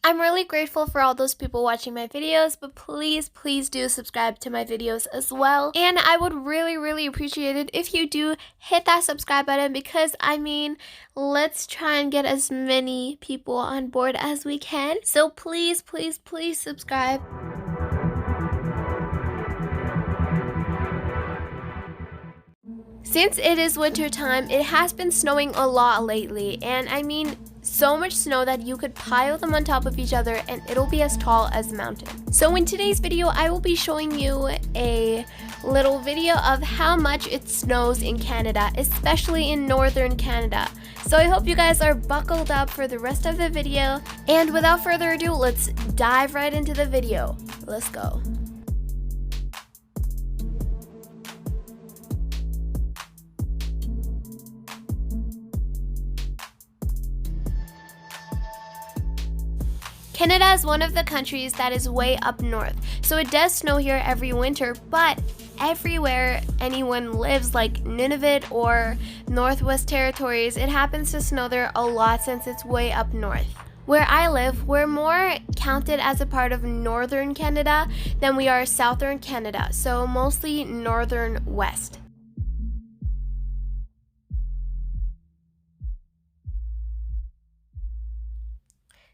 I'm really grateful for all those people watching my videos, but please do subscribe to my videos as well. And I would really appreciate it if you do hit that subscribe button, because I mean, let's try and get as many people on board as we can. So please subscribe. Since it is winter time, it has been snowing a lot lately, and I mean so much snow that you could pile them on top of each other and it'll be as tall as a mountain. So in today's video, I will be showing you a little video of how much it snows in Canada, especially in northern Canada. So I hope you guys are buckled up for the rest of the video, and without further ado, let's dive right into the video. Let's go. Canada is one of the countries that is way up north, so it does snow here every winter, but everywhere anyone lives, like Nunavut or Northwest Territories, it happens to snow there a lot since it's way up north. Where I live, we're more counted as a part of northern Canada than we are southern Canada, so mostly northern west.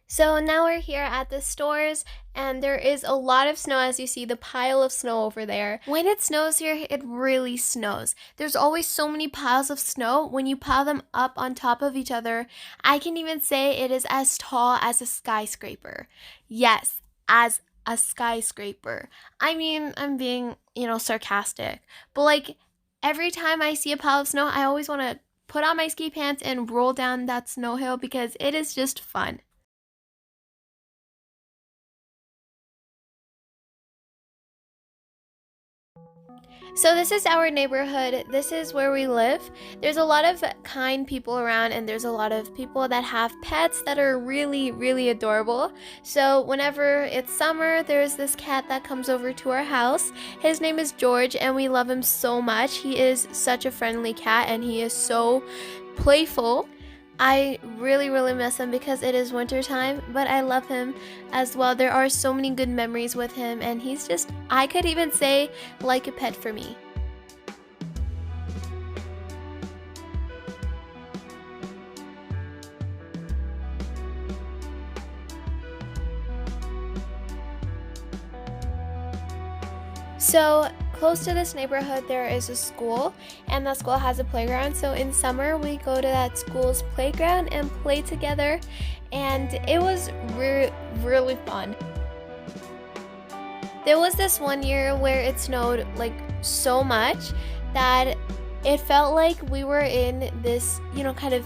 So now we're here at the stores, and there is a lot of snow. As you see, the pile of snow over there. When it snows here, it really snows. There's always so many piles of snow. When you pile them up on top of each other, I can even say it is as tall as a skyscraper. Yes, as a skyscraper. I mean, I'm being, sarcastic. But like, every time I see a pile of snow, I always want to put on my ski pants and roll down that snow hill because it is just fun. So this is our neighborhood. This is where we live. There's a lot of kind people around, and there's a lot of people that have pets that are really adorable. So whenever it's summer, there's this cat that comes over to our house. His name is George, and we love him so much. He is such a friendly cat, and he is so playful. I really miss him because it is winter time, but I love him as well. There are so many good memories with him, and he's just, I could even say, like a pet for me. So close to this neighborhood there is a school, and that school has a playground. So in summer we go to that school's playground and play together, and it was really fun. There was this one year where it snowed like so much that it felt like we were in this, kind of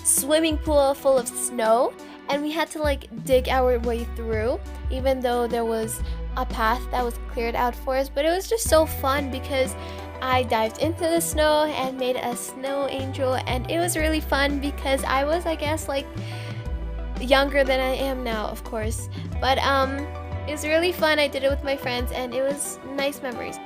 swimming pool full of snow, and we had to like dig our way through, even though there was a path that was cleared out for us. But it was just so fun because I dived into the snow and made a snow angel, and it was really fun because I was, I guess, like younger than I am now, of course, but it was really fun. I did it with my friends, and it was nice memories.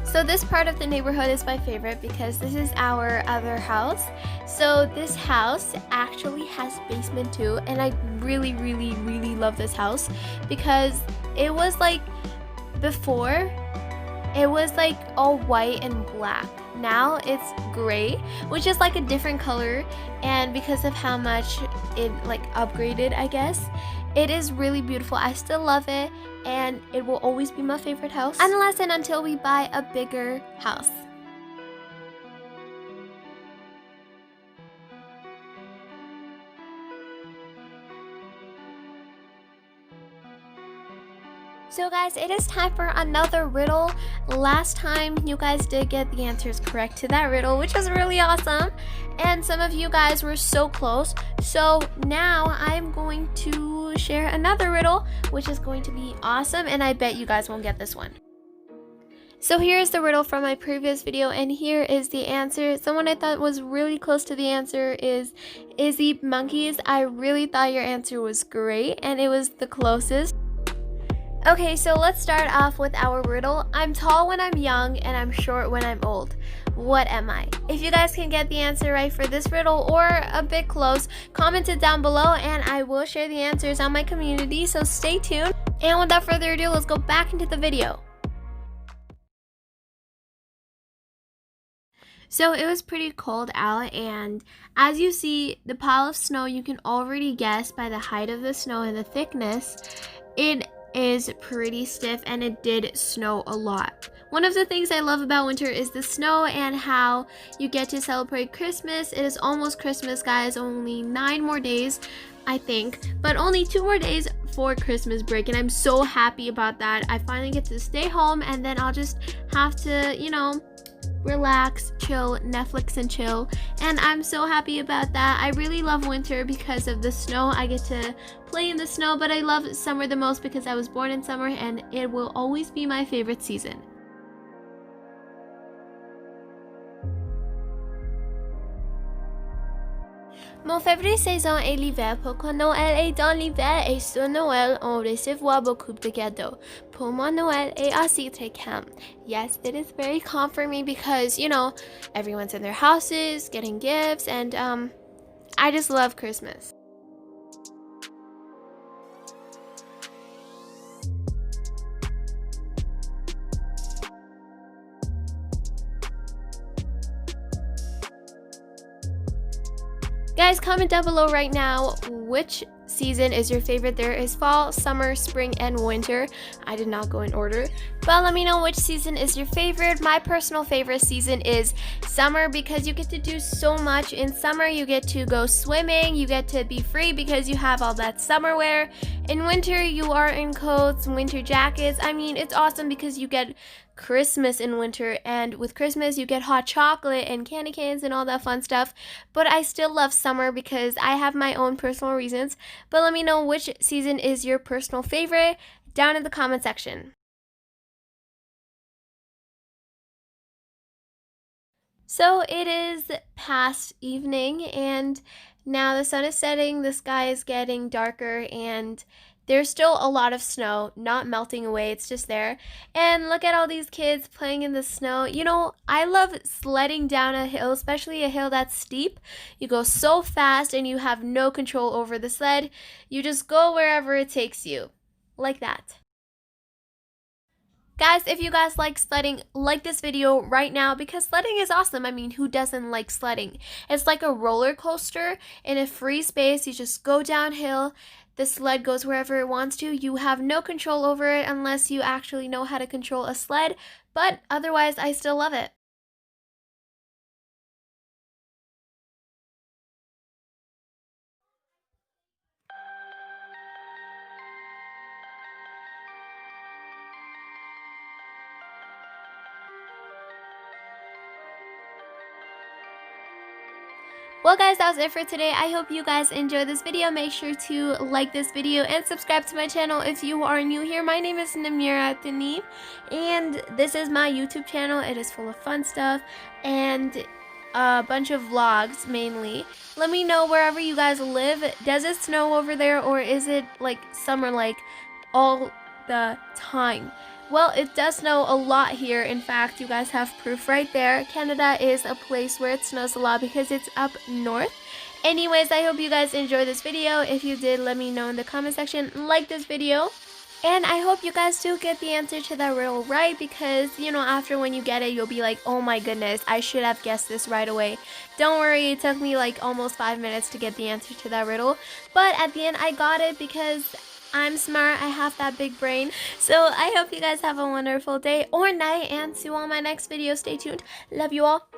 So this part of the neighborhood is my favorite because this is our other house. So this house actually has a basement too, and I really love this house because it was like, before it was like all white and black. Now it's gray, which is like a different color, and because of how much it like upgraded, I guess, it is really beautiful. I still love it, and it will always be my favorite house unless and until we buy a bigger house. So guys, it is time for another riddle. Last time you guys did get the answers correct to that riddle, which was really awesome, and some of you guys were so close. So now I'm going to share another riddle, which is going to be awesome, and I bet you guys won't get this one. So here's the riddle from my previous video, and here is the answer. Someone I thought was really close to the answer is Izzy Monkeys. I really thought your answer was great, and it was the closest. Okay, so let's start off with our riddle. I'm tall when I'm young and I'm short when I'm old. What am I? If you guys can get the answer right for this riddle or a bit close, comment it down below and I will share the answers on my community, so stay tuned. And without further ado, let's go back into the video. So it was pretty cold out, and as you see the pile of snow, you can already guess by the height of the snow and the thickness, it is pretty stiff and it did snow a lot. One of the things I love about winter is the snow and how you get to celebrate Christmas. It is almost Christmas, guys, only 9 more days, I think, but only 2 more days for Christmas break, and I'm so happy about that. I finally get to stay home, and then I'll just have to, relax, chill, Netflix and chill, and I'm so happy about that. I really love winter because of the snow. I get to play in the snow, but I love summer the most because I was born in summer and it will always be my favorite season. Mon favorite saison est l'hiver. Pourquoi Noël est dans l'hiver et sur Noël on recevoir beaucoup de cadeaux. Pour moi, Noël est aussi très calme. Yes, it is very calm for me because, everyone's in their houses getting gifts, and I just love Christmas. Guys, comment down below right now which season is your favorite. There is fall, summer, spring, and winter. I did not go in order, but let me know which season is your favorite. My personal favorite season is summer because you get to do so much. In summer, you get to go swimming, you get to be free because you have all that summer wear. In winter, you are in coats, winter jackets. I mean, it's awesome because you get Christmas in winter, and with Christmas you get hot chocolate and candy canes and all that fun stuff. But I still love summer because I have my own personal reasons. But let me know which season is your personal favorite down in the comment section. So it is past evening and now the sun is setting, the sky is getting darker, and there's still a lot of snow, not melting away, it's just there. And look at all these kids playing in the snow. I love sledding down a hill, especially a hill that's steep. You go so fast and you have no control over the sled. You just go wherever it takes you, like that. Guys, if you guys like sledding, like this video right now because sledding is awesome. I mean, who doesn't like sledding? It's like a roller coaster in a free space. You just go downhill. The sled goes wherever it wants to. You have no control over it unless you actually know how to control a sled, but otherwise, I still love it. Well guys, that was it for today. I hope you guys enjoyed this video. Make sure to like this video and subscribe to my channel if you are new here. My name is Namira Taneem, and this is my YouTube channel. It is full of fun stuff and a bunch of vlogs mainly. Let me know wherever you guys live. Does it snow over there, or is it like summer like all the time? Well, it does snow a lot here. In fact, you guys have proof right there. Canada is a place where it snows a lot because it's up north. Anyways, I hope you guys enjoyed this video. If you did, let me know in the comment section. Like this video. And I hope you guys do get the answer to that riddle right because, after when you get it, you'll be like, oh my goodness, I should have guessed this right away. Don't worry, it took me like almost 5 minutes to get the answer to that riddle. But at the end, I got it because I'm smart. I have that big brain. So I hope you guys have a wonderful day or night, and see you on my next video. Stay tuned. Love you all.